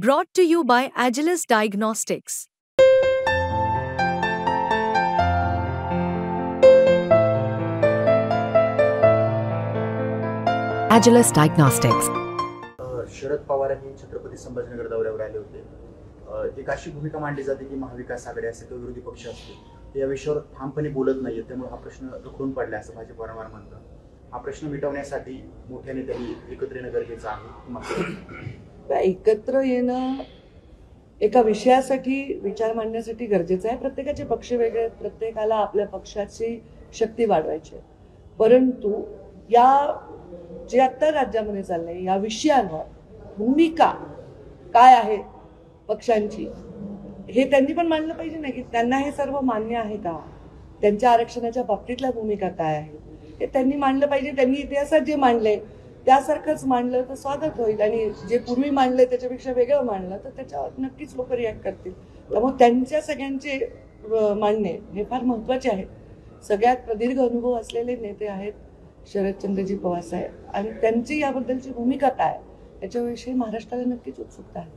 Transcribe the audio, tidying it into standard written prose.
Brought to you by Agilus Diagnostics. Agilus Diagnostics. Sharad Pawar यांनी छत्रपती संभाजीनगर दौऱ्यावर आले होते. एक अशी भूमिका मांडली जाते की महाविकास आघाडी असेल किंवा विरोधी पक्ष असतील ते या विषयावर ठामपणे बोलत नाहीये, त्यामुळे हा प्रश्न रखडून पडला असं भाजप वारंवार म्हणतं. हा प्रश्न मिटवण्यासाठी मोठ्या नेत्यांनी एकत्र येणं गरजेचं आहे. एकत्र येणं एका विषयासाठी विचार मांडण्यासाठी गरजेचं आहे. प्रत्येकाचे पक्ष वेगळे आहेत, प्रत्येकाला आपल्या पक्षाची शक्ती वाढवायची आहे. परंतु या जे आता राज्यामध्ये चाललंय या विषयांवर भूमिका काय आहे पक्षांची हे त्यांनी पण मांडलं पाहिजे ना, की त्यांना हे सर्व मान्य आहे का, त्यांच्या आरक्षणाच्या बाबतीतल्या भूमिका काय आहे हे त्यांनी मांडलं पाहिजे. त्यांनी इतिहासात जे मांडले त्यासारखंच मांडलं तर स्वागत होईल, आणि जे पूर्वी मांडले त्याच्यापेक्षा वेगळं मांडलं तर त्याच्यावर नक्कीच लोक रिॲक्ट करतील. त्यामुळे त्यांच्या सगळ्यांचे मांडणे हे फार महत्त्वाचे आहेत. सगळ्यात प्रदीर्घ अनुभव असलेले नेते आहेत शरदचंद्रजी पवार साहेब, आणि त्यांची याबद्दलची भूमिका काय याच्याविषयी महाराष्ट्राला नक्कीच उत्सुकता आहे.